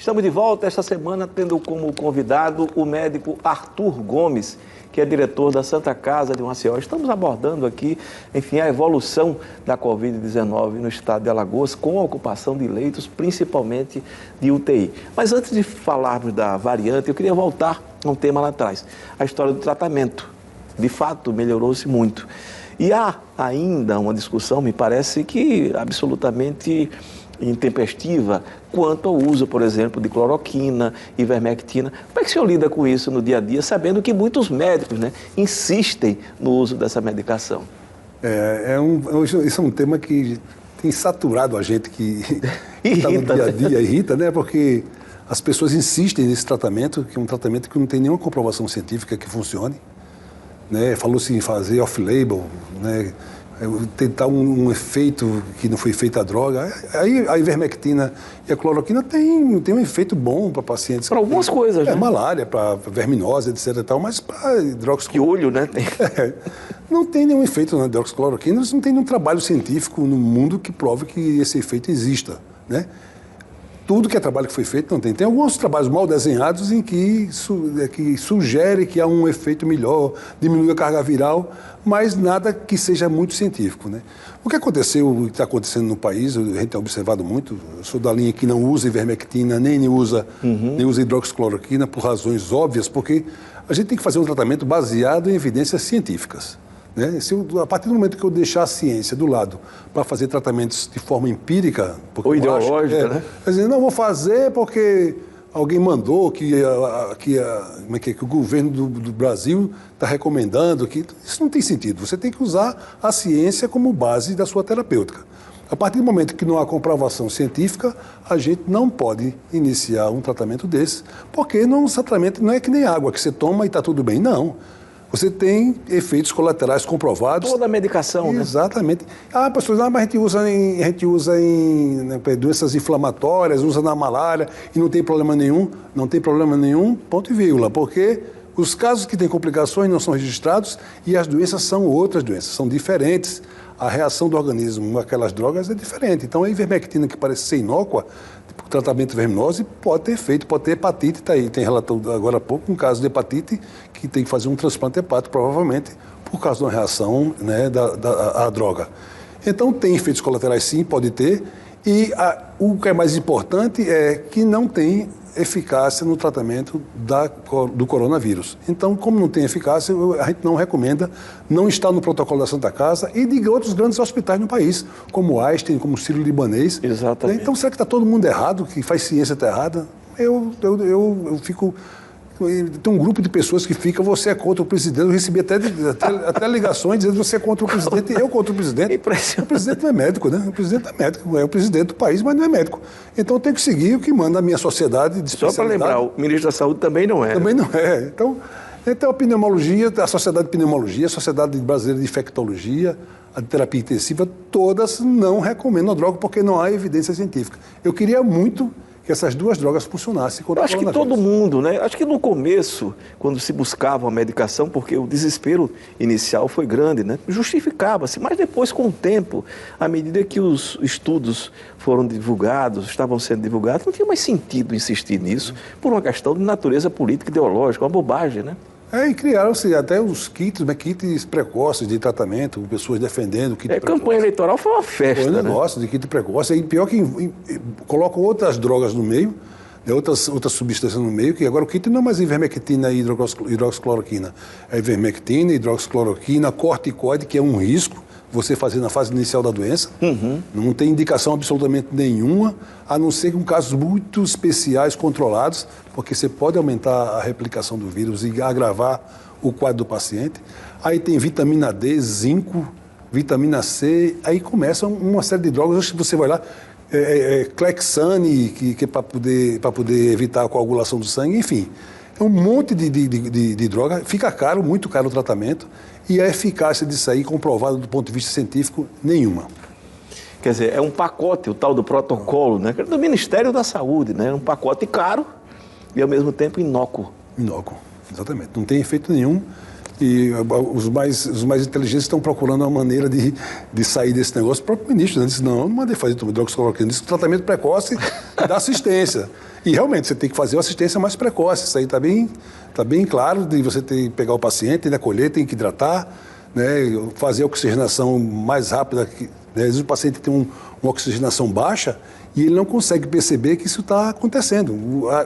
Estamos de volta esta semana tendo como convidado o médico Arthur Gomes, que é diretor da Santa Casa de Maceió. Estamos abordando aqui, enfim, a evolução da Covid-19 no estado de Alagoas, com a ocupação de leitos, principalmente de UTI. Mas antes de falarmos da variante, eu queria voltar a um tema lá atrás, a história do tratamento. De fato, melhorou-se muito. E há ainda uma discussão, me parece que absolutamente intempestiva, quanto ao uso, por exemplo, de cloroquina, ivermectina. Como é que o senhor lida com isso no dia a dia, sabendo que muitos médicos, insistem no uso dessa medicação? Isso é um tema que tem saturado a gente que está no dia a dia, irrita, né? Porque as pessoas insistem nesse tratamento, que é um tratamento que não tem nenhuma comprovação científica que funcione, né? Falou-se em fazer off-label, né? Tentar um efeito que não foi feito a droga. Aí a ivermectina e a cloroquina tem um efeito bom para pacientes. Para algumas coisas, né? Malária, para verminose, etc. e tal, mas para hidroxicloroquina... Que olho, né? Não tem nenhum efeito na hidroxicloroquina, não tem nenhum trabalho científico no mundo que prove que esse efeito exista, né? Tudo que é trabalho que foi feito não tem. Tem alguns trabalhos mal desenhados em que sugere que há um efeito melhor, diminui a carga viral, mas nada que seja muito científico, né? O que aconteceu, o que está acontecendo no país, a gente tem observado muito, eu sou da linha que não usa ivermectina, nem usa hidroxicloroquina, por razões óbvias, porque a gente tem que fazer um tratamento baseado em evidências científicas, né? A partir do momento que eu deixar a ciência do lado para fazer tratamentos de forma empírica... Ou ideológica, né? Quer dizer, não vou fazer porque alguém mandou que o governo do Brasil está recomendando. Isso não tem sentido. Você tem que usar a ciência como base da sua terapêutica. A partir do momento que não há comprovação científica, a gente não pode iniciar um tratamento desse, porque um tratamento não é que nem água, que você toma e está tudo bem. Não. Você tem efeitos colaterais comprovados. Toda a medicação, né? Exatamente. Pastor, mas a gente usa em doenças inflamatórias, usa na malária e não tem problema nenhum. Não tem problema nenhum, ponto e vírgula, porque os casos que têm complicações não são registrados e as doenças são outras doenças, são diferentes. A reação do organismo àquelas drogas é diferente. Então, a ivermectina, que parece ser inócua, tratamento de verminose, pode ter efeito, pode ter hepatite, está aí. Tem relatado agora há pouco um caso de hepatite que tem que fazer um transplante hepático, provavelmente, por causa de uma reação, né, à droga. Então, tem efeitos colaterais sim, pode ter, e o que é mais importante é que não tem eficácia no tratamento do coronavírus. Então, como não tem eficácia, a gente não recomenda, não está no protocolo da Santa Casa e de outros grandes hospitais no país, como o Einstein, como o Sírio-Libanês. Exatamente. Então, será que está todo mundo errado, que faz ciência está errada? Eu fico... Tem um grupo de pessoas que fica, você é contra o presidente. Eu recebi até ligações dizendo que você é contra o presidente e eu contra o presidente. O presidente não é médico, né? O presidente é médico, é o presidente do país, mas não é médico. Então eu tenho que seguir o que manda a minha sociedade de especialidade. Só para lembrar, o ministro da Saúde também não é. Também não é. Então a pneumologia, a Sociedade de Pneumologia, a Sociedade Brasileira de Infectologia, a terapia intensiva, todas não recomendam a droga porque não há evidência científica. Eu queria muito que essas duas drogas funcionassem contra o coronavírus. Eu acho que todo mundo, acho que no começo, quando se buscava uma medicação, porque o desespero inicial foi grande, justificava-se, mas depois, com o tempo, à medida que os estudos foram divulgados, estavam sendo divulgados, não tinha mais sentido insistir nisso, por uma questão de natureza política e ideológica, uma bobagem, E criaram-se até os kits precoces de tratamento, pessoas defendendo o kit precoce. A campanha eleitoral foi uma festa, Foi um negócio de kit precoce. E pior que colocam outras drogas no meio, outras substâncias no meio, que agora o kit não é mais ivermectina e hidroxicloroquina. É ivermectina, hidroxicloroquina, corticoide, que é um risco você fazer na fase inicial da doença. Não tem indicação absolutamente nenhuma, a não ser com casos muito especiais, controlados, porque você pode aumentar a replicação do vírus e agravar o quadro do paciente. Aí tem vitamina D, zinco, vitamina C, aí começa uma série de drogas. Hoje você vai lá, Clexane, que é para poder evitar a coagulação do sangue, enfim. É um monte de droga, fica caro, muito caro o tratamento, e a eficácia disso aí, comprovada do ponto de vista científico, nenhuma. Quer dizer, é um pacote, o tal do protocolo, do Ministério da Saúde, É um pacote caro e, ao mesmo tempo, inócuo. Inócuo, exatamente. Não tem efeito nenhum. E os mais inteligentes estão procurando uma maneira de sair desse negócio. O próprio ministro, né, disse, não mandei fazer hidroxicloroquina. Disse que o tratamento precoce dá assistência. E realmente, você tem que fazer uma assistência mais precoce. Isso aí está bem claro, de você pegar o paciente, tem que acolher, tem que hidratar, né, fazer a oxigenação mais rápida. Né, às vezes o paciente tem uma oxigenação baixa e ele não consegue perceber que isso está acontecendo.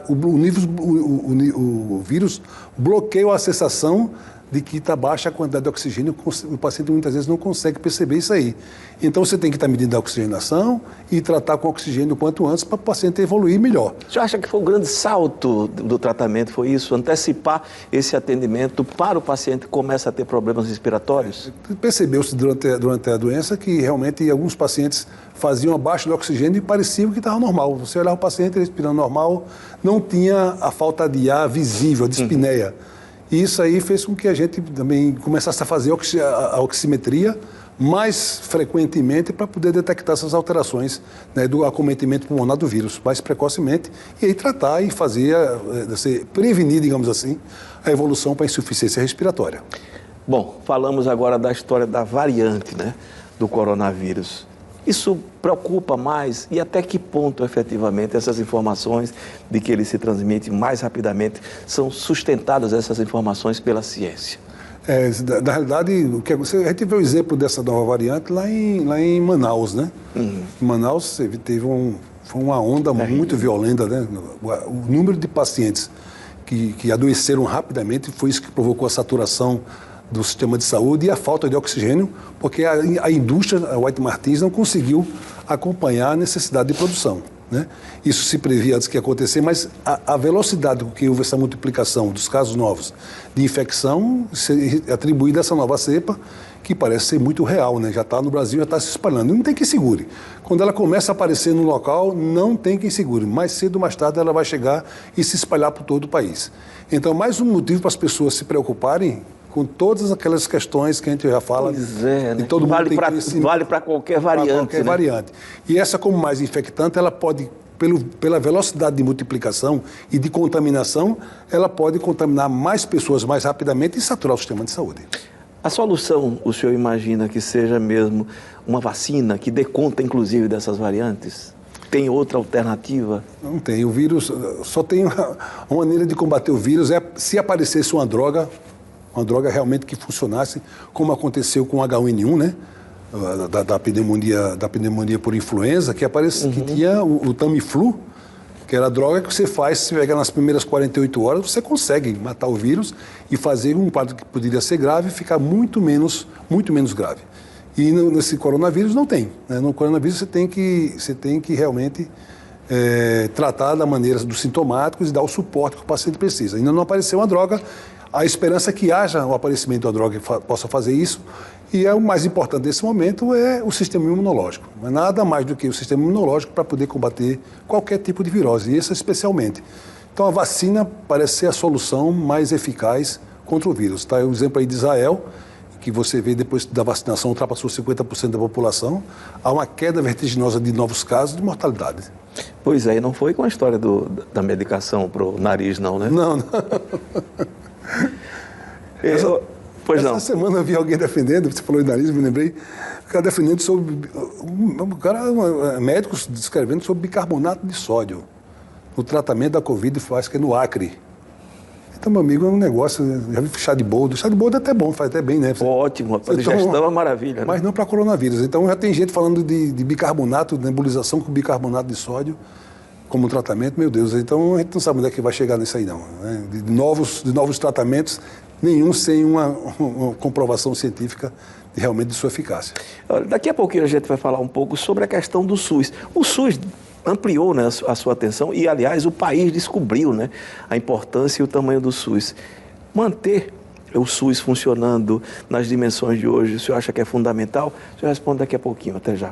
O vírus bloqueia a sensação de que está baixa a quantidade de oxigênio, o paciente muitas vezes não consegue perceber isso aí. Então você tem que estar medindo a oxigenação e tratar com oxigênio o quanto antes para o paciente evoluir melhor. Você acha que foi um grande salto do tratamento, foi isso? Antecipar esse atendimento para o paciente que começa a ter problemas respiratórios? Percebeu-se durante a doença que realmente alguns pacientes faziam abaixo do oxigênio e parecia que estava normal. Você olhava o paciente respirando normal, não tinha a falta de ar visível, a dispneia. E isso aí fez com que a gente também começasse a fazer a oximetria mais frequentemente para poder detectar essas alterações, né, do acometimento pulmonar do vírus mais precocemente e aí tratar e fazer, prevenir, digamos assim, a evolução para a insuficiência respiratória. Bom, falamos agora da história da variante, né, do coronavírus. Isso preocupa mais e até que ponto, efetivamente, essas informações de que ele se transmite mais rapidamente são sustentadas, essas informações, pela ciência? Na realidade, a gente vê o exemplo dessa nova variante lá em Manaus, né? Em Manaus foi uma onda muito violenta, né? O número de pacientes que adoeceram rapidamente foi isso que provocou a saturação do sistema de saúde e a falta de oxigênio, porque a indústria, a White Martins, não conseguiu acompanhar a necessidade de produção, né? Isso se previa antes que ia acontecer, mas a velocidade com que houve essa multiplicação dos casos novos de infecção atribuída a essa nova cepa, que parece ser muito real, né? Já está no Brasil, já está se espalhando. Não tem quem segure. Quando ela começa a aparecer no local, não tem quem segure. Mais cedo ou mais tarde ela vai chegar e se espalhar por todo o país. Então, mais um motivo para as pessoas se preocuparem com todas aquelas questões que a gente já fala. Pois é, né? Todo mundo vale para qualquer variante. Para qualquer variante. E essa, como mais infectante, ela pode, pela velocidade de multiplicação e de contaminação, ela pode contaminar mais pessoas mais rapidamente e saturar o sistema de saúde. A solução, o senhor imagina que seja mesmo uma vacina que dê conta, inclusive, dessas variantes? Tem outra alternativa? Não tem. O vírus, só tem uma maneira de combater o vírus, se aparecesse uma droga realmente que funcionasse, como aconteceu com o H1N1, né? Da pneumonia por influenza, que tinha o Tamiflu, que era a droga que você faz, se pegar nas primeiras 48 horas, você consegue matar o vírus e fazer um quadro que poderia ser grave ficar muito menos grave. E nesse coronavírus não tem, né? No coronavírus você tem que realmente tratar da maneira dos sintomáticos e dar o suporte que o paciente precisa. Ainda não apareceu uma droga. A esperança é que haja o aparecimento de uma droga que possa fazer isso, e o mais importante nesse momento é o sistema imunológico. Não é nada mais do que o sistema imunológico para poder combater qualquer tipo de virose, e essa especialmente. Então a vacina parece ser a solução mais eficaz contra o vírus. Está o exemplo aí de Israel, que você vê depois da vacinação ultrapassou 50% da população, há uma queda vertiginosa de novos casos de mortalidade. Pois é, e não foi com a história da medicação para o nariz, não, né? Não. Essa semana eu vi alguém defendendo, você falou de nariz, me lembrei, o cara defendendo sobre, médicos descrevendo sobre bicarbonato de sódio, no tratamento da Covid, acho que é no Acre. Então, meu amigo, é um negócio, já vi chá de boldo é até bom, faz até bem, né? Ótimo, a digestão é uma maravilha. Né? Mas não para coronavírus. Então, já tem gente falando de bicarbonato, de nebulização com bicarbonato de sódio, como tratamento, meu Deus, então a gente não sabe onde é que vai chegar nisso aí não, né? De novos tratamentos, nenhum sem uma comprovação científica realmente de sua eficácia. Daqui a pouquinho a gente vai falar um pouco sobre a questão do SUS. O SUS ampliou, né, a sua atenção e, aliás, o país descobriu, né, a importância e o tamanho do SUS. Manter o SUS funcionando nas dimensões de hoje, o senhor acha que é fundamental? O senhor responde daqui a pouquinho, até já.